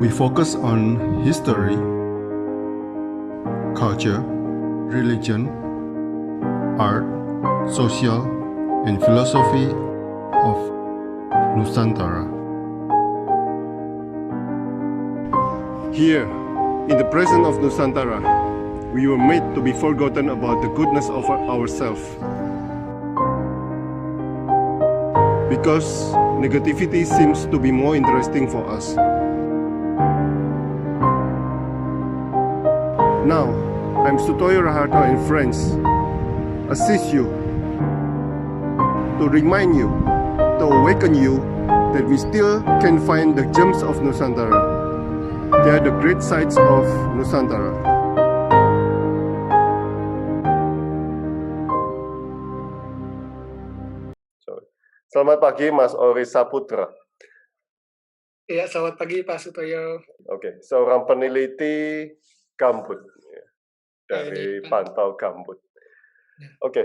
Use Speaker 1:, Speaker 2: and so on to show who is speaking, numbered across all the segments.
Speaker 1: We focus on history, culture, religion, art, social, and philosophy of Nusantara.
Speaker 2: Here, in the presence of Nusantara, we were made to be forgotten about the goodness of ourselves. Because negativity seems to be more interesting for us. Now, I'm Sutoyo Raharto and friends assist you to remind you, to awaken you that we still can find the gems of Nusantara. They are the great sights of Nusantara. Selamat pagi Mas Ori Saputra.
Speaker 3: Iya, selamat pagi Pak Sutoyo.
Speaker 2: Oke, seorang peneliti gambut dari
Speaker 3: Pak.
Speaker 2: Pantau Gambut.
Speaker 3: Ya.
Speaker 2: Oke,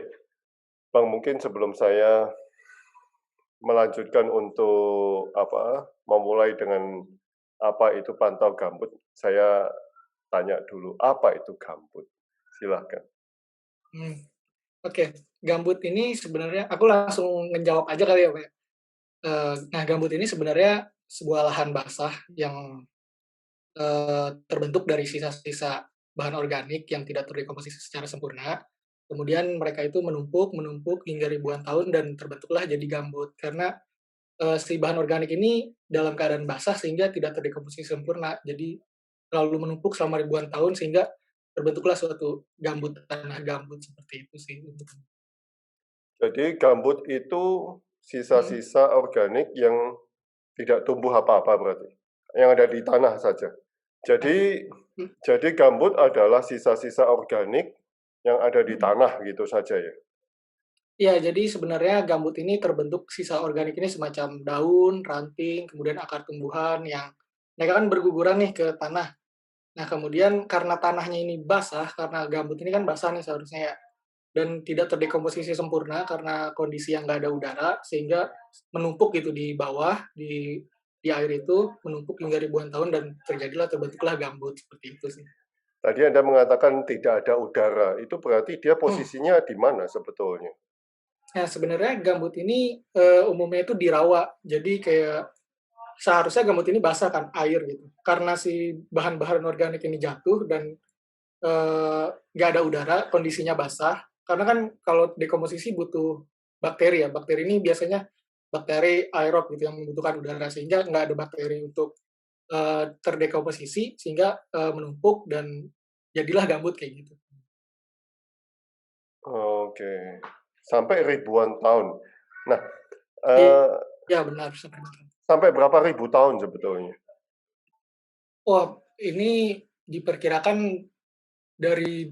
Speaker 2: Bang, mungkin sebelum saya melanjutkan untuk memulai dengan apa itu Pantau Gambut, saya tanya dulu apa itu gambut. Silahkan.
Speaker 3: Oke, gambut ini sebenarnya aku langsung ngejawab aja kali ya Pak. Nah, gambut ini sebenarnya sebuah lahan basah yang terbentuk dari sisa-sisa bahan organik yang tidak terdekomposisi secara sempurna. Kemudian mereka itu menumpuk hingga ribuan tahun dan terbentuklah jadi gambut. Karena si bahan organik ini dalam keadaan basah sehingga tidak terdekomposisi sempurna. Jadi terlalu menumpuk selama ribuan tahun sehingga terbentuklah suatu gambut, tanah gambut seperti itu sih.
Speaker 2: Jadi gambut itu sisa-sisa organik yang tidak tumbuh apa-apa berarti, yang ada di tanah saja. Jadi gambut adalah sisa-sisa organik yang ada di tanah gitu saja ya?
Speaker 3: Iya, jadi sebenarnya gambut ini terbentuk sisa organik ini semacam daun, ranting, kemudian akar tumbuhan yang mereka kan berguguran nih ke tanah. Nah, kemudian karena tanahnya ini basah, karena gambut ini kan basah nih seharusnya ya, dan tidak terdekomposisi sempurna karena kondisi yang nggak ada udara, sehingga menumpuk gitu di bawah, di air itu, menumpuk hingga ribuan tahun dan terbentuklah gambut, seperti itu sih.
Speaker 2: Tadi Anda mengatakan tidak ada udara, itu berarti dia posisinya di mana sebetulnya?
Speaker 3: Nah, sebenarnya gambut ini umumnya itu di rawa, jadi kayak seharusnya gambut ini basah kan, air gitu. Karena si bahan-bahan organik ini jatuh dan nggak ada udara, kondisinya basah. Karena kan kalau dekomposisi butuh bakteri ya. Bakteri ini biasanya bakteri aerob gitu yang membutuhkan udara sehingga nggak ada bakteri untuk terdekomposisi sehingga menumpuk dan jadilah gambut kayak gitu.
Speaker 2: Oke, sampai ribuan tahun. Nah,
Speaker 3: ya benar
Speaker 2: sampai berapa ribu tahun sebetulnya?
Speaker 3: Oh, ini diperkirakan dari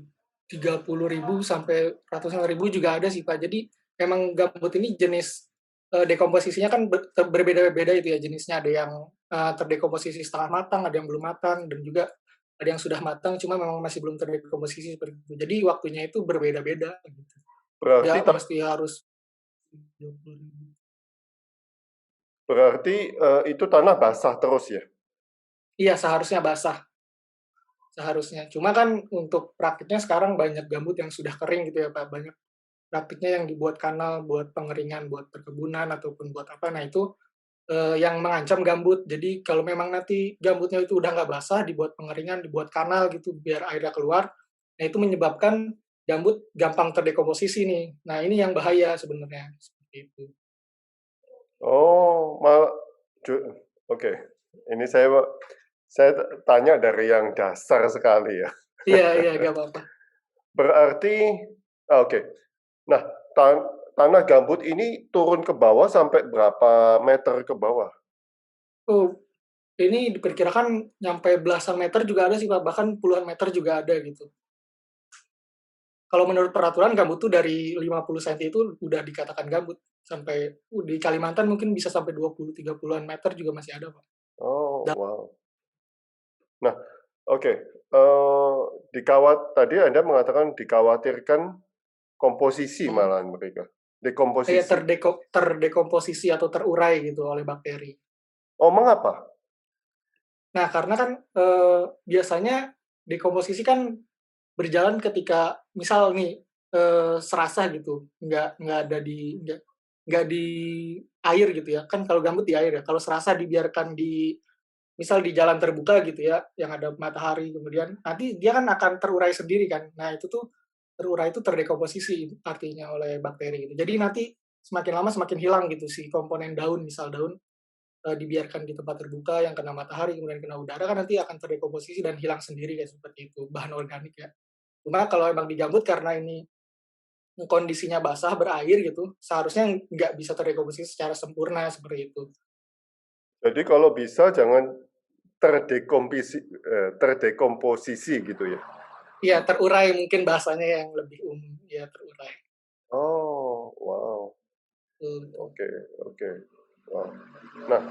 Speaker 3: 30.000 sampai ratusan ribu juga ada sih Pak. Jadi memang gambut ini jenis dekomposisinya kan berbeda-beda itu ya jenisnya. Ada yang terdekomposisi setengah matang, ada yang belum matang, dan juga ada yang sudah matang cuma memang masih belum terdekomposisi seperti itu. Jadi waktunya itu berbeda-beda gitu.
Speaker 2: Berarti
Speaker 3: pasti harus 20.000.
Speaker 2: Berarti itu tanah basah terus ya?
Speaker 3: Iya, seharusnya basah. Seharusnya. Cuma kan untuk praktiknya sekarang banyak gambut yang sudah kering gitu ya Pak. Banyak praktiknya yang dibuat kanal, buat pengeringan, buat perkebunan, ataupun buat apa. Nah itu yang mengancam gambut. Jadi kalau memang nanti gambutnya itu udah nggak basah, dibuat pengeringan, dibuat kanal gitu biar airnya keluar, nah itu menyebabkan gambut gampang terdekomposisi nih. Nah ini yang bahaya sebenarnya. Seperti itu.
Speaker 2: Oh, oke. Ini saya tanya dari yang dasar sekali ya.
Speaker 3: Iya, nggak apa-apa.
Speaker 2: Berarti, oke. Nah, tanah gambut ini turun ke bawah sampai berapa meter ke bawah?
Speaker 3: Oh, ini diperkirakan nyampe belasan meter juga ada sih Pak, bahkan puluhan meter juga ada gitu. Kalau menurut peraturan gambut tuh dari 50 cm itu udah dikatakan gambut. Sampai di Kalimantan mungkin bisa sampai 20-30-an meter juga masih ada, Pak.
Speaker 2: Oh, wow. Nah, oke. Tadi Anda mengatakan dikhawatirkan komposisi malahan mereka. Dekomposisi.
Speaker 3: Terdekomposisi atau terurai gitu oleh bakteri.
Speaker 2: Oh, mengapa?
Speaker 3: Nah, karena kan, biasanya dekomposisi kan berjalan ketika misal nih, serasa gitu, nggak ada di nggak di air gitu ya, kan kalau gambut di air ya, kalau serasa dibiarkan di misal di jalan terbuka gitu ya, yang ada matahari kemudian, nanti dia kan akan terurai sendiri kan. Nah itu tuh, terurai itu terdekomposisi artinya oleh bakteri gitu. Jadi nanti semakin lama semakin hilang gitu si komponen daun, misal daun, dibiarkan di tempat terbuka yang kena matahari, kemudian kena udara kan nanti akan terdekomposisi dan hilang sendiri kayak seperti itu, bahan organik ya. Cuma kalau emang di gambut karena ini kondisinya basah, berair gitu, seharusnya nggak bisa terdekomposisi secara sempurna seperti itu.
Speaker 2: Jadi kalau bisa jangan terdekomposisi gitu ya?
Speaker 3: Iya, terurai mungkin bahasanya yang lebih umum, ya terurai.
Speaker 2: Oh, wow,
Speaker 3: Betul betul.
Speaker 2: oke oke, wow. Nah,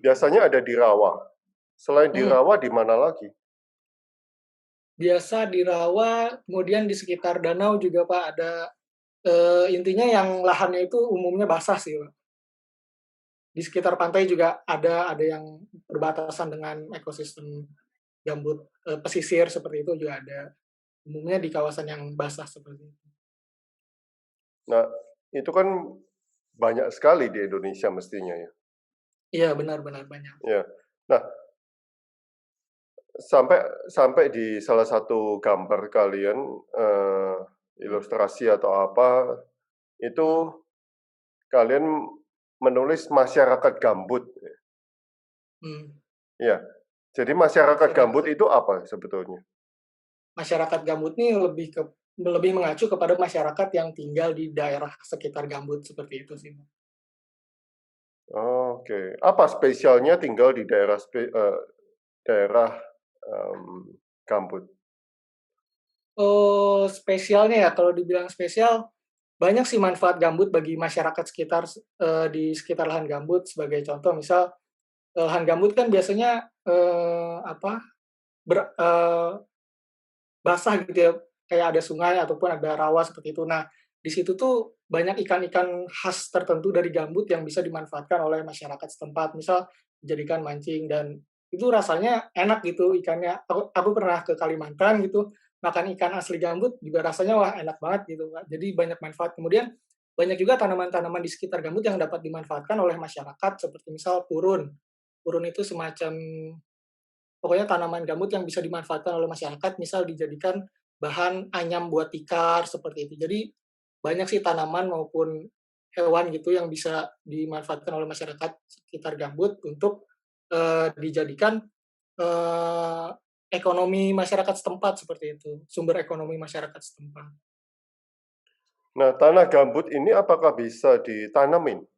Speaker 2: biasanya ada di rawa. Selain di
Speaker 3: Mhm,
Speaker 2: rawa di mana lagi?
Speaker 3: biasa di rawa, kemudian di sekitar danau juga, Pak, ada, intinya yang lahannya itu umumnya basah sih, Pak. Di sekitar pantai juga ada yang berbatasan dengan ekosistem gambut, pesisir seperti itu juga ada. Umumnya di kawasan yang basah seperti itu.
Speaker 2: Nah, itu kan banyak sekali di Indonesia mestinya ya?
Speaker 3: Iya, benar benar, banyak.
Speaker 2: Ya. Nah, sampai sampai di salah satu gambar kalian, ilustrasi atau apa, itu
Speaker 3: Mhm,
Speaker 2: kalian menulis masyarakat gambut.
Speaker 3: mhm.
Speaker 2: Ya. Jadi masyarakat gambut
Speaker 3: Masyarakat
Speaker 2: itu apa sebetulnya?
Speaker 3: masyarakat gambut ini lebih mengacu kepada masyarakat yang tinggal di daerah sekitar gambut, seperti itu sih, Pak.
Speaker 2: Oke. Apa spesialnya tinggal di daerah, gambut?
Speaker 3: Spesialnya ya, kalau dibilang spesial, banyak sih manfaat gambut bagi masyarakat sekitar, di sekitar lahan gambut. Sebagai contoh misal, lahan gambut kan biasanya, apa, basah gitu ya, kayak ada sungai ataupun ada rawa seperti itu. Nah, di situ tuh banyak ikan-ikan khas tertentu dari gambut yang bisa dimanfaatkan oleh masyarakat setempat. Misal dijadikan mancing dan itu rasanya enak gitu ikannya. Aku pernah ke Kalimantan gitu, makan ikan asli gambut juga rasanya wah enak banget gitu, Kak. Jadi banyak manfaat. Kemudian banyak juga tanaman-tanaman di sekitar gambut yang dapat dimanfaatkan oleh masyarakat seperti misal purun. Purun itu semacam pokoknya tanaman gambut yang bisa dimanfaatkan oleh masyarakat, misal dijadikan bahan anyam buat tikar, seperti itu. Jadi, banyak sih tanaman maupun hewan gitu yang bisa dimanfaatkan oleh masyarakat sekitar gambut untuk, dijadikan, eee, ekonomi masyarakat setempat, seperti itu, sumber ekonomi masyarakat setempat.
Speaker 2: Nah, tanah gambut ini apakah bisa ditanamin?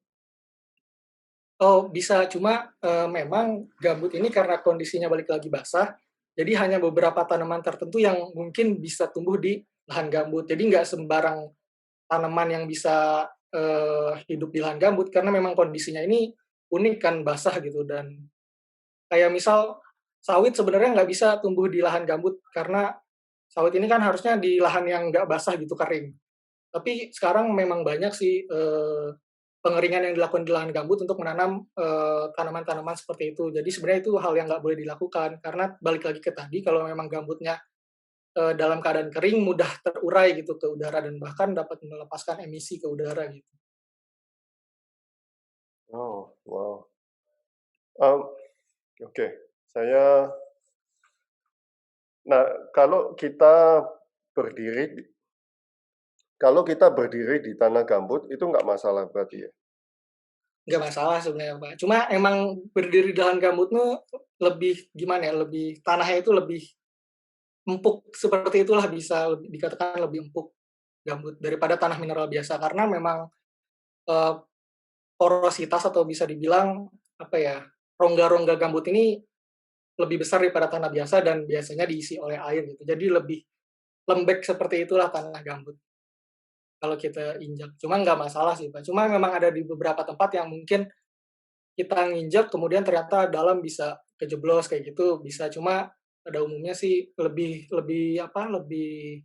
Speaker 3: Oh, bisa, cuma, memang gambut ini karena kondisinya balik lagi basah, jadi hanya beberapa tanaman tertentu yang mungkin bisa tumbuh di lahan gambut. Jadi nggak sembarang tanaman yang bisa, hidup di lahan gambut, karena memang kondisinya ini unik kan, basah gitu. Dan kayak misal sawit sebenarnya nggak bisa tumbuh di lahan gambut, karena sawit ini kan harusnya di lahan yang nggak basah gitu, kering. Tapi sekarang memang banyak sih, pengeringan yang dilakukan di lahan gambut untuk menanam, tanaman-tanaman seperti itu. Jadi sebenarnya itu hal yang nggak boleh dilakukan, karena balik lagi ke tadi, kalau memang gambutnya, dalam keadaan kering, mudah terurai gitu ke udara dan bahkan dapat melepaskan emisi ke udara gitu.
Speaker 2: Oh, wow. Mmm, oke. Saya nah, berdiri di kalau kita berdiri di tanah gambut itu nggak masalah berarti ya?
Speaker 3: Nggak masalah sebenarnya, Pak. Cuma emang berdiri di lahan gambut tuh lebih gimana ya, lebih tanahnya itu lebih empuk, seperti itulah bisa dikatakan lebih empuk gambut daripada tanah mineral biasa. Karena memang, eee, porositas atau bisa dibilang, apa ya, rongga-rongga gambut ini lebih besar daripada tanah biasa dan biasanya diisi oleh air gitu. Jadi lebih lembek seperti itulah tanah gambut kalau kita injak. Cuma nggak masalah sih, Pak. Cuma memang ada di beberapa tempat yang mungkin kita nginjak kemudian ternyata dalam bisa kejeblos kayak gitu, bisa. Cuma pada umumnya sih lebih lebih apa, lebih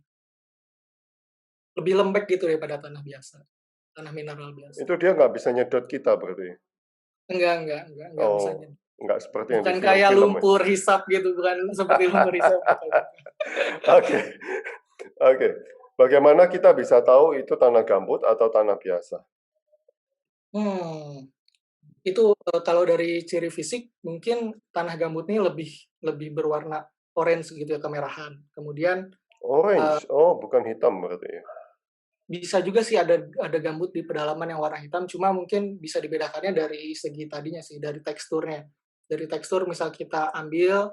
Speaker 3: lebih lembek gitu daripada tanah biasa, tanah mineral biasa.
Speaker 2: Itu dia nggak bisa nyedot kita berarti?
Speaker 3: Enggak bisa.
Speaker 2: Oh, Nggak seperti yang di
Speaker 3: Bukan kayak
Speaker 2: film-film ya.
Speaker 3: lumpur hisap gitu, bukan seperti lumpur hisap, bukan.
Speaker 2: Oke, oke. Bagaimana kita bisa tahu itu tanah gambut atau tanah biasa?
Speaker 3: Hmm, itu, kalau dari ciri fisik mungkin tanah gambut ini lebih lebih berwarna orange gitu ya, kemerahan. Kemudian,
Speaker 2: Orange, oh bukan hitam berarti ya.
Speaker 3: bisa juga sih ada gambut di pedalaman yang warna hitam, cuma mungkin bisa dibedakannya dari segi tadinya sih, dari teksturnya. Dari tekstur misal kita ambil,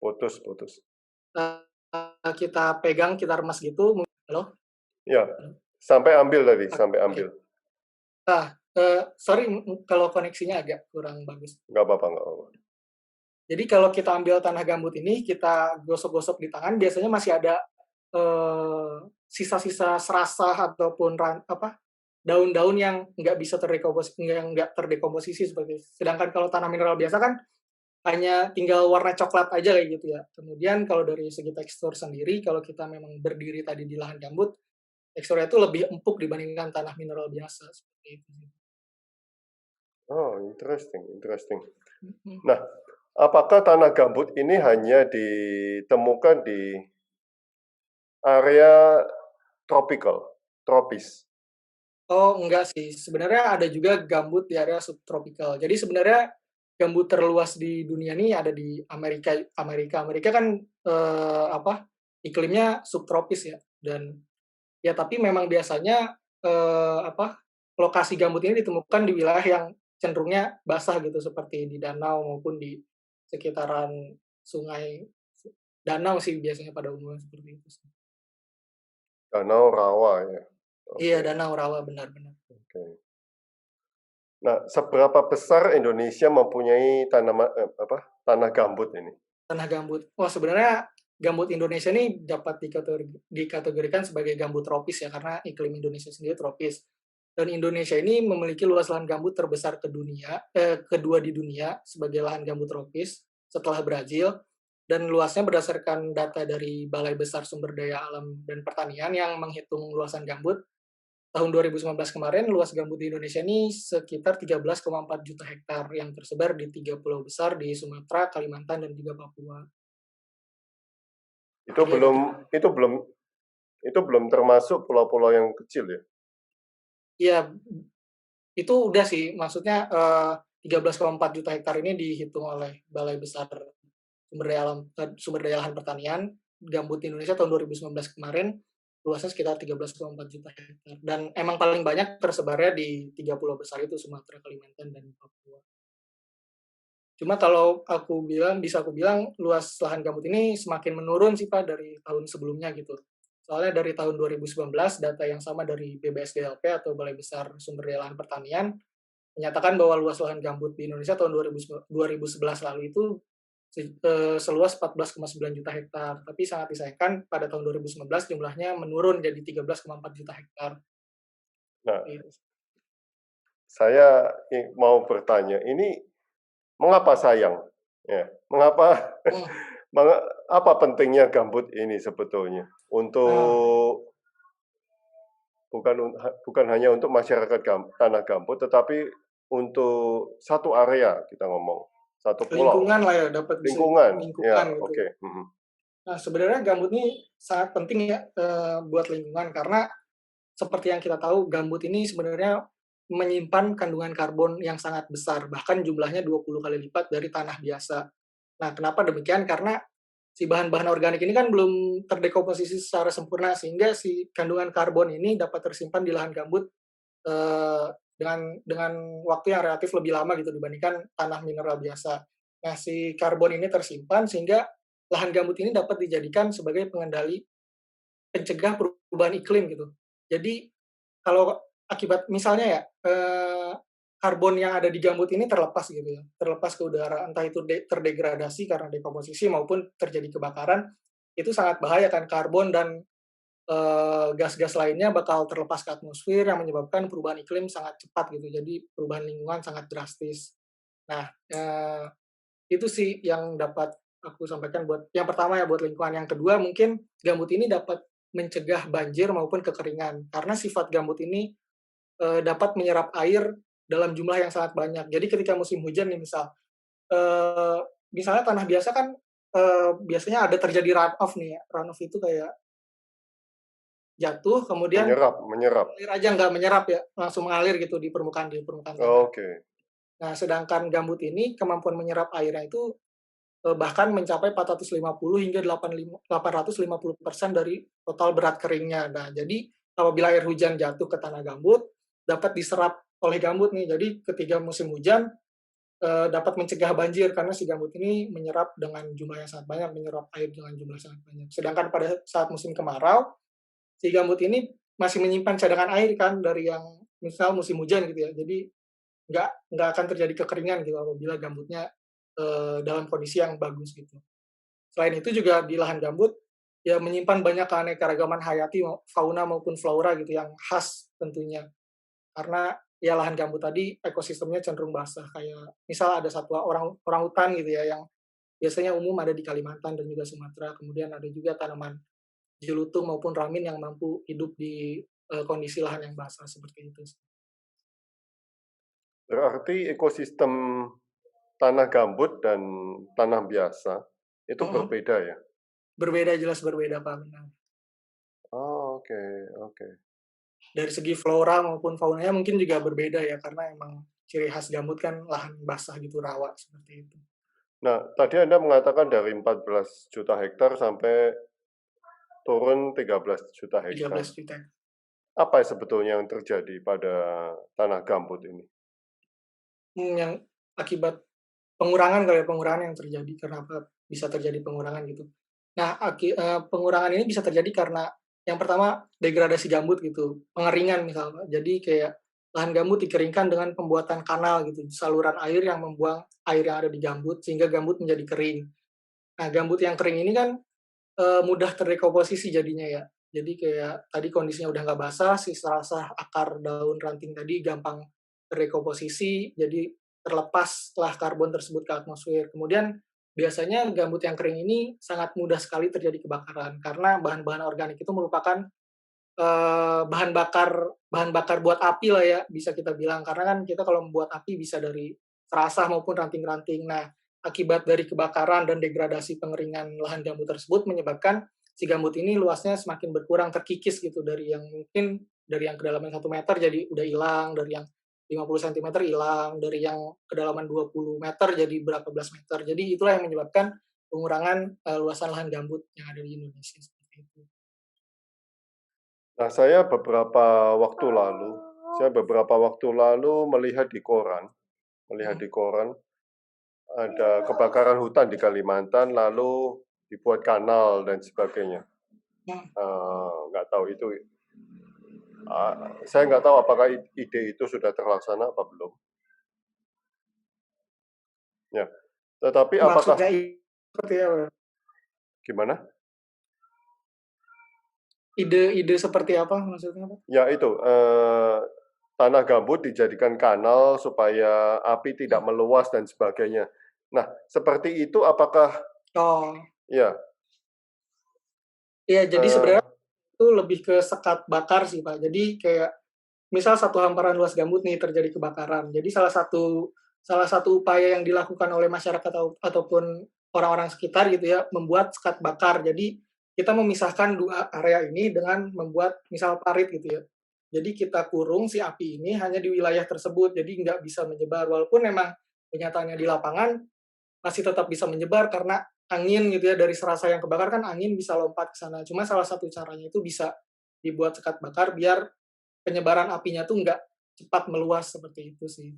Speaker 2: Putus, putus.
Speaker 3: kita pegang, kita remas gitu, halo?
Speaker 2: Ya, sampai ambil tadi, sampai
Speaker 3: Oke.
Speaker 2: ambil.
Speaker 3: Nah, sorry kalau koneksinya agak kurang bagus.
Speaker 2: Nggak apa-apa, nggak apa-apa.
Speaker 3: Jadi kalau kita ambil tanah gambut ini, kita gosok-gosok di tangan, biasanya masih ada sisa-sisa serasah ataupun daun-daun yang nggak bisa nggak terdekomposisi seperti itu. Sedangkan kalau tanah mineral biasa kan hanya tinggal warna coklat aja kayak gitu ya. Kemudian kalau dari segi tekstur sendiri, kalau kita memang berdiri tadi di lahan gambut, teksturnya itu lebih empuk dibandingkan tanah mineral biasa seperti itu.
Speaker 2: Oh, interesting, interesting.
Speaker 3: Mhm.
Speaker 2: Nah, apakah tanah gambut ini hanya ditemukan di area tropical, tropis?
Speaker 3: Oh, enggak sih. Sebenarnya ada juga gambut di area subtropikal. Jadi sebenarnya gambut terluas di dunia ini ada di Amerika. Amerika kan iklimnya subtropis ya. Dan ya tapi memang biasanya lokasi gambut ini ditemukan di wilayah yang cenderungnya basah gitu seperti di danau maupun di sekitaran sungai. Danau sih biasanya pada umumnya seperti itu sih.
Speaker 2: Danau rawa ya.
Speaker 3: Iya,
Speaker 2: Oke,
Speaker 3: danau rawa benar-benar.
Speaker 2: oke. Nah, seberapa besar Indonesia mempunyai tanah gambut ini?
Speaker 3: Tanah gambut. Wah, sebenarnya gambut Indonesia ini dapat dikategorikan sebagai gambut tropis ya, karena iklim Indonesia sendiri tropis. Dan Indonesia ini memiliki luas lahan gambut terbesar kedua di dunia sebagai lahan gambut tropis setelah Brazil. Dan luasnya berdasarkan data dari Balai Besar Sumber Daya Alam dan Pertanian yang menghitung luasan gambut, tahun 2019 kemarin, luas gambut di Indonesia ini sekitar 13,4 juta hektar yang tersebar di 3 pulau besar di Sumatera, Kalimantan, dan juga Papua.
Speaker 2: Itu
Speaker 3: Jadi ada
Speaker 2: belum itu belum itu belum termasuk pulau-pulau yang kecil ya?
Speaker 3: ya itu udah sih, maksudnya 13,4 juta hektar ini dihitung oleh Balai Besar Sumber Daya Lahan Pertanian, gambut di Indonesia tahun 2019 kemarin, luasnya sekitar 13,4 juta hektar. Dan emang paling banyak tersebarnya di 3 pulau besar itu, Sumatera, Kalimantan, dan Papua. Cuma kalau bisa aku bilang luas lahan gambut ini semakin menurun sih Pak dari tahun sebelumnya gitu. Soalnya dari tahun 2019 data yang sama dari BBSDLP atau Balai Besar Sumber Daya Lahan Pertanian menyatakan bahwa luas lahan gambut di Indonesia tahun 2011 lalu itu seluas 14,9 juta hektar. Tapi sangat disayangkan pada tahun 2019 jumlahnya menurun jadi 13,4 juta hektar.
Speaker 2: Nah,
Speaker 3: Gitu.
Speaker 2: saya mau bertanya, ini mengapa sayang? Ya, mengapa
Speaker 3: Hmm.
Speaker 2: apa pentingnya gambut ini sebetulnya
Speaker 3: Nah,
Speaker 2: untuk bukan hanya untuk masyarakat tanah gambut, tetapi untuk satu area kita ngomong, satu pulau,
Speaker 3: lingkungan lah ya, dapat bisa
Speaker 2: lingkungan. Ya,
Speaker 3: lingkungan gitu ya.
Speaker 2: oke. Mhm.
Speaker 3: Nah, sebenarnya gambut ini sangat penting ya buat lingkungan karena seperti yang kita tahu gambut ini sebenarnya menyimpan kandungan karbon yang sangat besar, bahkan jumlahnya 20 kali lipat dari tanah biasa. Nah, kenapa demikian? Karena si bahan-bahan organik ini kan belum terdekomposisi secara sempurna sehingga si kandungan karbon ini dapat tersimpan di lahan gambut dengan waktu yang relatif lebih lama gitu dibandingkan tanah mineral biasa. Nah, si karbon ini tersimpan sehingga lahan gambut ini dapat dijadikan sebagai pengendali pencegah perubahan iklim gitu. Jadi kalau akibat misalnya ya karbon yang ada di gambut ini terlepas gitu ya, terlepas ke udara, entah itu terdegradasi karena dekomposisi maupun terjadi kebakaran, itu sangat bahaya kan karbon dan gas-gas lainnya bakal terlepas ke atmosfer yang menyebabkan perubahan iklim sangat cepat gitu. Jadi perubahan lingkungan sangat drastis. Nah, itu sih yang dapat aku sampaikan buat yang pertama ya buat lingkungan. Yang kedua mungkin gambut ini dapat mencegah banjir maupun kekeringan karena sifat gambut ini dapat menyerap air dalam jumlah yang sangat banyak. Jadi ketika musim hujan nih misalnya tanah biasa kan, biasanya ada terjadi runoff nih ya, runoff itu kayak jatuh kemudian
Speaker 2: Menyerap.
Speaker 3: air aja nggak menyerap ya, langsung mengalir gitu di permukaan tanah.
Speaker 2: Oke.
Speaker 3: Nah, sedangkan gambut ini kemampuan menyerap airnya itu, bahkan mencapai 450 hingga 850% dari total berat keringnya. Nah, jadi apabila air hujan jatuh ke tanah gambut, dapat diserap oleh gambut nih. Jadi ketika musim hujan, dapat mencegah banjir karena si gambut ini menyerap dengan jumlah yang sangat banyak, menyerap air dengan jumlah sangat banyak. Sedangkan pada saat musim kemarau, si gambut ini masih menyimpan cadangan air kan dari yang misal musim hujan gitu ya. Jadi nggak akan terjadi kekeringan gitu apabila gambutnya, dalam kondisi yang bagus gitu. Selain itu juga di lahan gambut, ya menyimpan banyak keanekaragaman hayati fauna maupun flora gitu yang khas tentunya. Karena ya lahan gambut tadi ekosistemnya cenderung basah, kayak misal ada satwa orangutan gitu ya yang biasanya umum ada di Kalimantan dan juga Sumatera. Kemudian ada juga tanaman jelutung maupun ramin yang mampu hidup di, kondisi lahan yang basah seperti itu sih.
Speaker 2: Berarti ekosistem tanah gambut dan tanah biasa itu
Speaker 3: Mhm,
Speaker 2: berbeda ya?
Speaker 3: jelas berbeda, Pak, benar.
Speaker 2: Oh, oke oke.
Speaker 3: Dari segi flora maupun faunanya mungkin juga berbeda ya, karena emang ciri khas gambut kan lahan basah gitu, rawa, seperti itu.
Speaker 2: Nah, tadi Anda mengatakan dari 14 juta hektar sampai turun 13 juta hektar.
Speaker 3: 13 juta.
Speaker 2: Apa sebetulnya yang terjadi pada tanah gambut ini?
Speaker 3: Yang akibat pengurangan kali ya, pengurangan yang terjadi, kenapa bisa terjadi pengurangan gitu. Nah, pengurangan ini bisa terjadi karena yang pertama degradasi gambut gitu, pengeringan misalnya. Jadi kayak lahan gambut dikeringkan dengan pembuatan kanal gitu, saluran air yang membuang air yang ada di gambut sehingga gambut menjadi kering. Nah, gambut yang kering ini kan, mudah terdekomposisi jadinya ya. Jadi kayak tadi kondisinya udah nggak basah, sisa-sisa akar, daun, ranting tadi gampang terdekomposisi, jadi terlepaslah karbon tersebut ke atmosfer. Kemudian biasanya gambut yang kering ini sangat mudah sekali terjadi kebakaran, karena bahan-bahan organik itu merupakan, bahan bakar buat api lah ya, bisa kita bilang. Karena kan kita kalau membuat api bisa dari serasah maupun ranting-ranting. Nah, akibat dari kebakaran dan degradasi pengeringan lahan gambut tersebut menyebabkan si gambut ini luasnya semakin berkurang, terkikis gitu, dari yang mungkin dari yang kedalaman 1 meter jadi udah hilang, dari yang 50 sentimeter hilang, dari yang kedalaman 20 meter jadi berapa belas meter. Jadi itulah yang menyebabkan pengurangan, luasan lahan gambut yang ada di Indonesia, seperti itu.
Speaker 2: Nah, saya beberapa waktu lalu melihat
Speaker 3: Mhm,
Speaker 2: di koran ada kebakaran hutan di Kalimantan, lalu dibuat kanal dan sebagainya.
Speaker 3: mhm.
Speaker 2: Nggak tahu itu, saya nggak tahu apakah ide itu sudah terlaksana apa belum. Ya, tetapi
Speaker 3: Maksudnya
Speaker 2: apakah
Speaker 3: seperti apa?
Speaker 2: gimana?
Speaker 3: Ide-ide seperti apa maksudnya, Pak?
Speaker 2: Ya itu, tanah gambut dijadikan kanal supaya api tidak
Speaker 3: Mhm.
Speaker 2: meluas dan sebagainya. Nah, seperti itu apakah
Speaker 3: Oh,
Speaker 2: ya,
Speaker 3: iya jadi sebenarnya
Speaker 2: eee,
Speaker 3: itu lebih ke sekat bakar sih, Pak. Jadi kayak misal satu hamparan luas gambut nih terjadi kebakaran. Jadi salah satu upaya yang dilakukan oleh masyarakat ataupun orang-orang sekitar gitu ya, membuat sekat bakar. Jadi kita memisahkan 2 area ini dengan membuat misal parit gitu ya. Jadi kita kurung si api ini hanya di wilayah tersebut, jadi nggak bisa menyebar. Walaupun memang kenyataannya di lapangan masih tetap bisa menyebar karena angin gitu ya, dari serasa yang kebakar kan angin bisa lompat ke sana. Cuma salah satu caranya itu bisa dibuat sekat bakar biar penyebaran apinya tuh nggak cepat meluas seperti itu sih.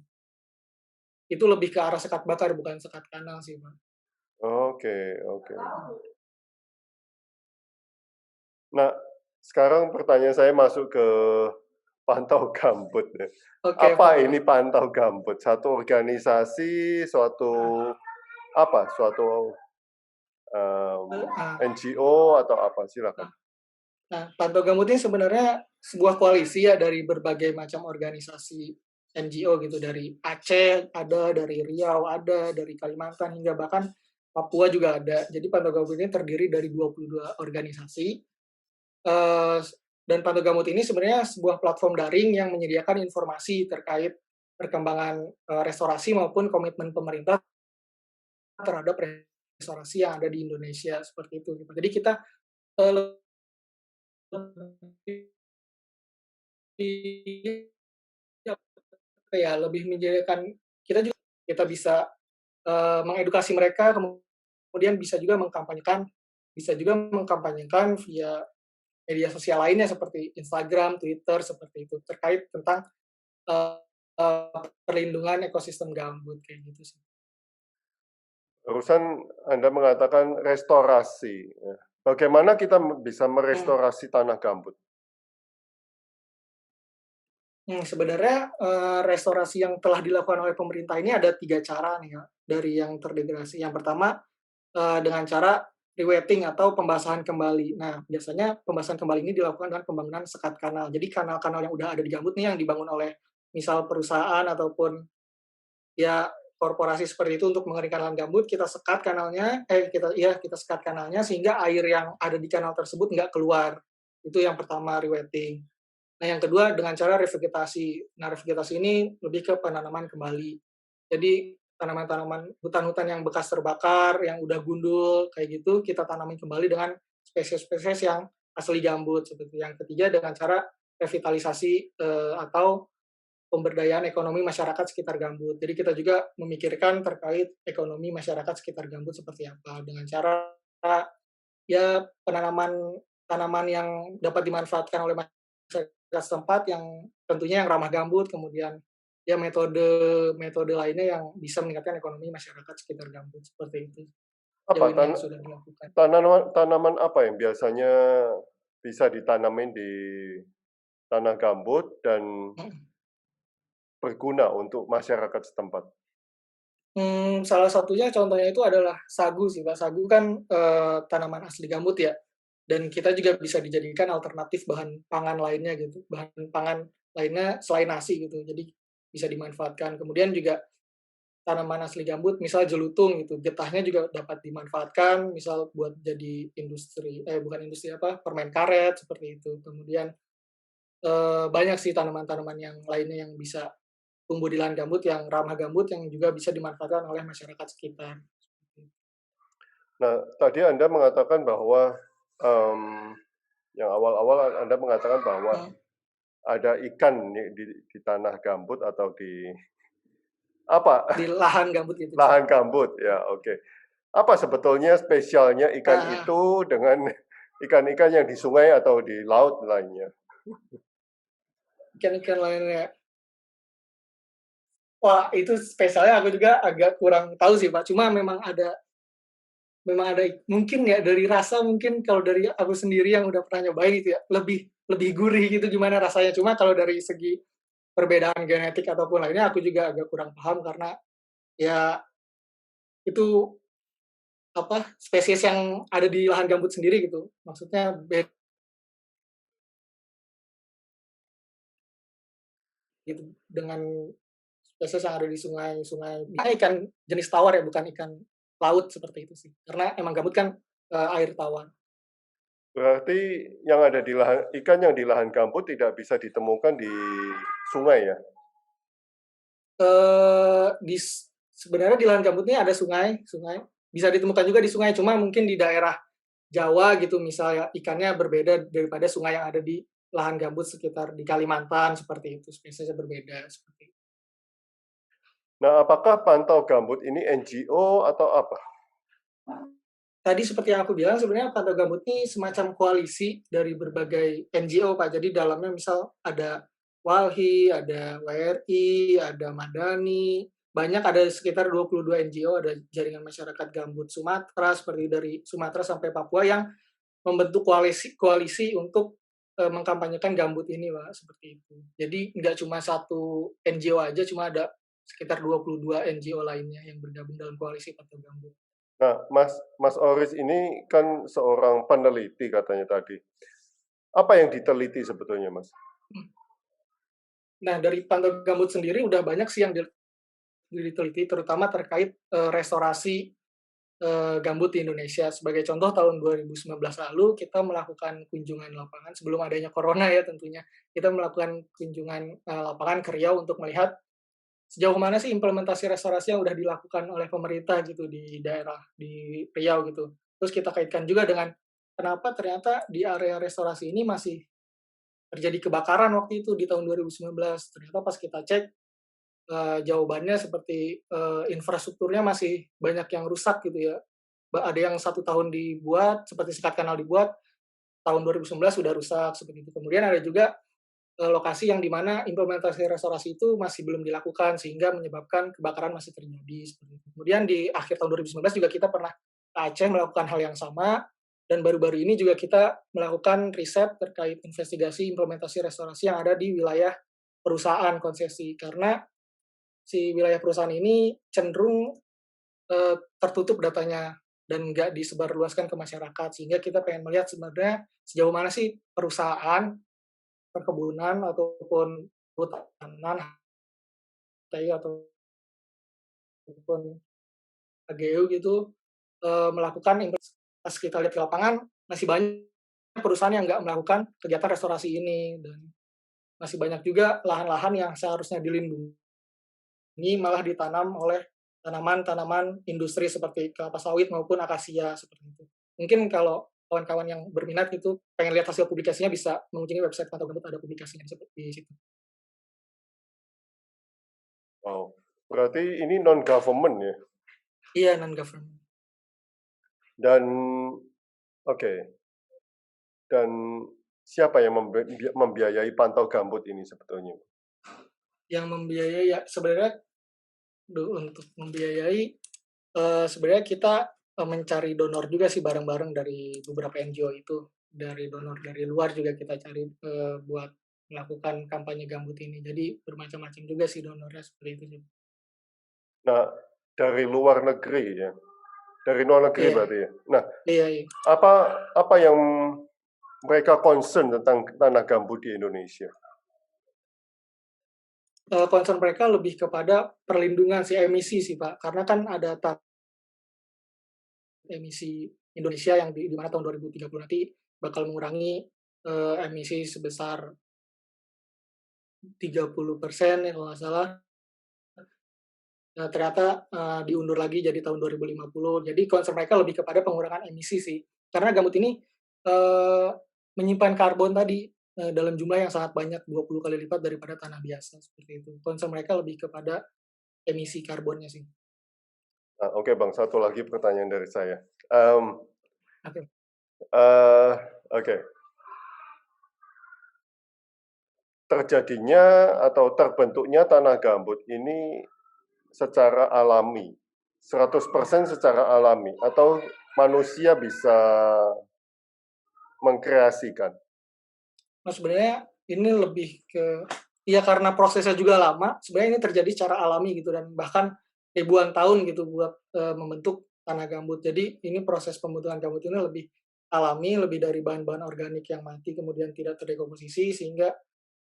Speaker 3: Itu lebih ke arah sekat bakar bukan sekat kanal sih, Pak.
Speaker 2: oke oke.
Speaker 3: Mhm.
Speaker 2: Nah, sekarang pertanyaan saya masuk ke pantau gambut ya.
Speaker 3: Oke,
Speaker 2: Apa
Speaker 3: Pak.
Speaker 2: ini pantau gambut? Suatu organisasi, suatu,
Speaker 3: Heeh.
Speaker 2: NGO atau apa? Silakan.
Speaker 3: Nah, Pantau Gambut ini sebenarnya sebuah koalisi ya dari berbagai macam organisasi NGO gitu, dari Aceh ada, dari Riau ada, dari Kalimantan hingga bahkan Papua juga ada. Jadi Pantau Gambut ini terdiri dari 22 organisasi, eee, Dan Pantau Gambut ini sebenarnya sebuah platform daring yang menyediakan informasi terkait perkembangan restorasi maupun komitmen pemerintah terhadap restorasi yang ada di Indonesia seperti itu. Gitu. Jadi kita lebih lebih menyediakan kita bisa mengedukasi mereka, kemudian bisa juga mengkampanyekan via media sosial lainnya seperti Instagram, Twitter seperti itu terkait tentang uh, perlindungan ekosistem gambut kayak gitu sih.
Speaker 2: Barusan Anda mengatakan restorasi. Ya. Bagaimana kita bisa merestorasi tanah gambut?
Speaker 3: Sebenarnya restorasi yang telah dilakukan oleh pemerintah ini ada 3 cara nih ya, dari yang terdegradasi. Yang pertama dengan cara rewetting atau pembasahan kembali. Nah, biasanya pembasahan kembali ini dilakukan dengan pembangunan sekat kanal. Jadi kanal-kanal yang udah ada di gambut nih yang dibangun oleh misal perusahaan ataupun ya korporasi seperti itu untuk mengeringkan lahan gambut, kita sekat kanalnya, kita sekat kanalnya sehingga air yang ada di kanal tersebut nggak keluar. Itu yang pertama rewetting. Nah, yang kedua dengan cara revegetasi. Nah, revegetasi ini lebih ke penanaman kembali. Jadi tanaman-tanaman hutan-hutan yang bekas terbakar, yang udah gundul kayak gitu, kita tanamin kembali dengan spesies-spesies yang asli gambut seperti itu. Yang ketiga dengan cara revitalisasi atau pemberdayaan ekonomi masyarakat sekitar gambut. Jadi kita juga memikirkan terkait ekonomi masyarakat sekitar gambut seperti apa dengan cara ya penanaman tanaman yang dapat dimanfaatkan oleh masyarakat setempat yang tentunya yang ramah gambut, kemudian ya metode lainnya yang bisa meningkatkan ekonomi masyarakat sekitar gambut seperti itu. Sejauh
Speaker 2: Apa
Speaker 3: ini yang sudah dilakukan.
Speaker 2: tanaman apa yang biasanya bisa ditanamin di tanah gambut dan berguna untuk masyarakat setempat?
Speaker 3: Salah satunya contohnya itu adalah sagu sih, Pak. Sagu kan tanaman asli gambut ya, dan kita juga bisa dijadikan alternatif bahan pangan lainnya gitu, bahan pangan lainnya selain nasi gitu. Jadi bisa dimanfaatkan. Kemudian juga tanaman asli gambut, misal jelutung gitu, getahnya juga dapat dimanfaatkan, misal buat jadi bukan industri apa, permen karet seperti itu. Kemudian banyak sih tanaman-tanaman yang lainnya yang bisa tumbuh di lahan gambut yang ramah gambut yang juga bisa dimanfaatkan oleh masyarakat sekitar.
Speaker 2: Nah, tadi Anda mengatakan bahwa um, yang awal-awal Anda mengatakan bahwa ada ikan di tanah gambut atau di apa?
Speaker 3: Di lahan gambut gitu.
Speaker 2: Lahan gambut, ya oke. Apa sebetulnya spesialnya ikan itu dengan ikan-ikan yang di sungai atau di laut lainnya?
Speaker 3: Ikan-ikan lainnya. Wah, itu spesialnya aku juga agak kurang tahu sih, Pak. Cuma memang ada mungkin ya dari rasa mungkin kalau dari aku sendiri yang udah pernah nyobain itu ya, lebih gurih gitu gimana rasanya. Cuma kalau dari segi perbedaan genetik ataupun lainnya aku juga agak kurang paham karena ya itu apa spesies yang ada di lahan gambut sendiri gitu. Maksudnya gitu dengan spesies yang ada di sungai-sungai. Ikan jenis tawar ya, bukan ikan laut seperti itu sih. Karena emang gambut kan air tawar.
Speaker 2: Berarti yang ada di lahan ikan yang di lahan gambut tidak bisa ditemukan di sungai ya?
Speaker 3: Sebenarnya di lahan gambut ini ada sungai, bisa ditemukan juga di sungai, cuma mungkin di daerah Jawa gitu misalnya ikannya berbeda daripada sungai yang ada di lahan gambut sekitar di Kalimantan seperti itu, spesiesnya berbeda seperti itu.
Speaker 2: Nah, apakah Pantau Gambut ini NGO atau apa?
Speaker 3: Tadi seperti yang aku bilang sebenarnya Pantau Gambut ini semacam koalisi dari berbagai NGO, Pak. Jadi dalamnya misal ada Walhi, ada WRI, ada Madani, banyak ada sekitar 22 NGO, ada jaringan masyarakat gambut Sumatera seperti dari Sumatera sampai Papua yang membentuk koalisi untuk mengkampanyekan gambut ini, Pak, seperti itu. Jadi nggak cuma satu NGO aja, cuma ada sekitar 22 NGO lainnya yang bergabung dalam koalisi Pantau Gambut.
Speaker 2: Nah, Mas Oris ini kan seorang peneliti katanya tadi. Apa yang diteliti sebetulnya, Mas?
Speaker 3: Nah, dari Pantau Gambut sendiri udah banyak sih yang diteliti, terutama terkait restorasi gambut di Indonesia. Sebagai contoh tahun 2019 lalu kita melakukan kunjungan lapangan sebelum adanya corona ya tentunya. Kita melakukan kunjungan lapangan ke Riau untuk melihat sejauh mana sih implementasi restorasi yang udah dilakukan oleh pemerintah gitu di daerah di Riau gitu. Terus kita kaitkan juga dengan kenapa ternyata di area restorasi ini masih terjadi kebakaran waktu itu di tahun 2019. Ternyata pas kita cek jawabannya seperti infrastrukturnya masih banyak yang rusak gitu ya. Ada yang 1 tahun dibuat, seperti sekat kanal dibuat, tahun 2019 sudah rusak seperti itu. Kemudian ada juga lokasi yang di mana implementasi restorasi itu masih belum dilakukan sehingga menyebabkan kebakaran masih terjadi seperti itu. Kemudian di akhir tahun 2019 juga kita pernah ke Aceh melakukan hal yang sama dan baru-baru ini juga kita melakukan riset terkait investigasi implementasi restorasi yang ada di wilayah perusahaan konsesi karena si wilayah perusahaan ini cenderung tertutup datanya dan nggak disebarluaskan ke masyarakat sehingga kita pengen melihat sebenarnya sejauh mana sih perusahaan perkebunan ataupun hutanan, HTI ataupun HGU gitu, melakukan pas kita lihat di lapangan masih banyak perusahaan yang nggak melakukan kegiatan restorasi ini dan masih banyak juga lahan-lahan yang seharusnya dilindungi malah ditanam oleh tanaman-tanaman industri seperti kelapa sawit maupun akasia seperti itu. Mungkin kalau kawan-kawan yang berminat gitu pengen lihat hasil publikasinya bisa mengunjungi website Pantau Gambut, ada publikasinya di situ.
Speaker 2: Wow, berarti ini non-government ya?
Speaker 3: Iya, non-government.
Speaker 2: Dan oke, dan siapa yang membiayai Pantau Gambut ini sebetulnya?
Speaker 3: Yang membiayai ya sebenarnya untuk membiayai sebenarnya kita mencari donor juga sih bareng-bareng dari beberapa NGO itu. Dari donor dari luar juga kita cari buat melakukan kampanye gambut ini. Jadi bermacam-macam juga sih donornya seperti itu sih.
Speaker 2: Nah, dari luar negeri ya, dari luar negeri
Speaker 3: Iya,
Speaker 2: berarti ya. Nah,
Speaker 3: iya, iya.
Speaker 2: apa yang mereka concern tentang tanah gambut di Indonesia?
Speaker 3: Concern mereka lebih kepada perlindungan si emisi sih Pak, karena kan ada emisi Indonesia yang di mana tahun 2030 nanti bakal mengurangi emisi sebesar 30% ya kalau nggak salah. Ternyata diundur lagi jadi tahun 2050. Jadi concern mereka lebih kepada pengurangan emisi sih. Karena gambut ini menyimpan karbon tadi dalam jumlah yang sangat banyak, 20 kali lipat daripada tanah biasa seperti itu. Concern mereka lebih kepada emisi karbonnya sih.
Speaker 2: Nah, oke Bang, satu lagi pertanyaan dari saya. Um,
Speaker 3: Oke.
Speaker 2: Oke. Terjadinya atau terbentuknya tanah gambut ini secara alami, 100% secara alami, atau manusia bisa mengkreasikan?
Speaker 3: Nah, sebenarnya ini lebih ke ya karena prosesnya juga lama, sebenarnya ini terjadi secara alami gitu dan bahkan ribuan tahun gitu buat membentuk tanah gambut. Jadi ini proses pembentukan gambut ini lebih alami, lebih dari bahan-bahan organik yang mati kemudian tidak terdekomposisi sehingga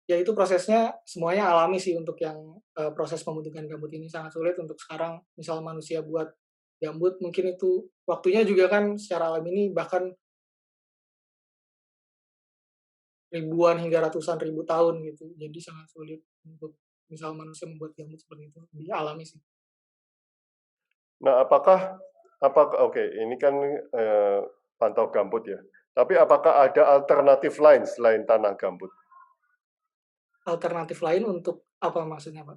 Speaker 3: ya itu prosesnya semuanya alami sih untuk yang proses pembentukan gambut ini sangat sulit untuk sekarang misal manusia buat gambut mungkin itu waktunya juga kan secara alami ini bahkan ribuan hingga ratusan ribu tahun gitu. Jadi sangat sulit untuk misal manusia membuat gambut seperti itu, lebih alami sih.
Speaker 2: Nah, oke, ini kan pantau gambut ya. Tapi apakah ada alternatif lain selain tanah gambut
Speaker 3: Alternatif lain untuk apa maksudnya, Pak?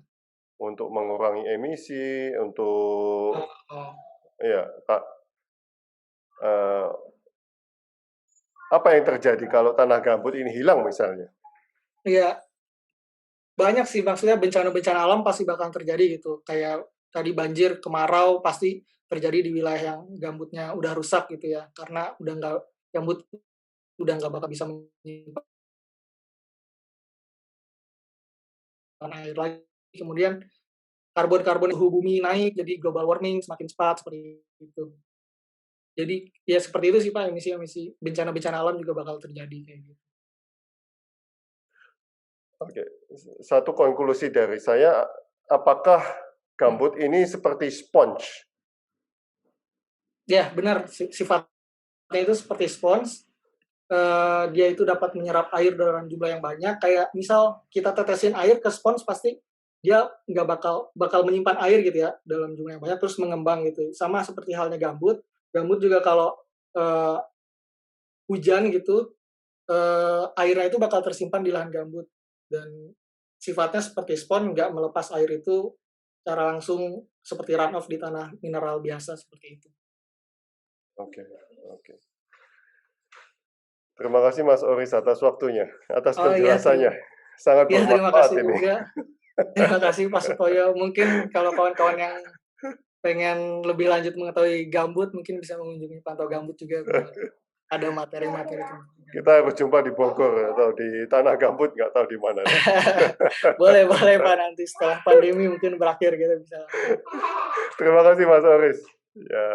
Speaker 2: untuk mengurangi emisi, untuk
Speaker 3: Oh,
Speaker 2: ya, Kak, eh, apa yang terjadi kalau tanah gambut ini hilang misalnya?
Speaker 3: iya, banyak sih maksudnya bencana-bencana alam pasti bakal terjadi gitu. Kayak tadi banjir, kemarau pasti terjadi di wilayah yang gambutnya udah rusak gitu ya. Karena udah nggak gambut udah nggak bakal bisa menyimpan air lagi. Kemudian karbon-karbon suhu bumi naik, jadi global warming semakin cepat seperti itu. Jadi ya seperti itu sih Pak, emisi-emisi bencana-bencana alam juga bakal terjadi kayak gitu.
Speaker 2: Oke, satu konklusi dari saya, apakah
Speaker 3: Hmm.
Speaker 2: gambut ini seperti sponge?
Speaker 3: Ya, benar. Sifatnya itu seperti spons. Dia itu dapat menyerap air dalam jumlah yang banyak. Kayak misal kita tetesin air ke spons, pasti dia nggak bakal menyimpan air gitu ya dalam jumlah yang banyak terus mengembang gitu. Sama seperti halnya gambut. Gambut juga kalau eh, hujan gitu, airnya itu bakal tersimpan di lahan gambut dan sifatnya seperti spons, nggak melepas air itu secara langsung seperti run off di tanah mineral biasa seperti itu.
Speaker 2: Oke, oke. Terima kasih Mas Oris atas waktunya, atas
Speaker 3: Oh iya,
Speaker 2: penjelasannya. Sangat
Speaker 3: terima
Speaker 2: bermanfaat
Speaker 3: kasih
Speaker 2: ini.
Speaker 3: juga. Terima kasih Pak Sutoyo. Mungkin kalau kawan-kawan yang pengen lebih lanjut mengetahui gambut, mungkin bisa mengunjungi Pantau Gambut juga biar ada materi-materi tentang gambut.
Speaker 2: Kita harus jumpa di Bogor atau di Tanah Gambut, nggak tahu di mana.
Speaker 3: Boleh Pak, nanti setelah pandemi mungkin berakhir kita bisa.
Speaker 2: Terima kasih Mas Oris. Ya.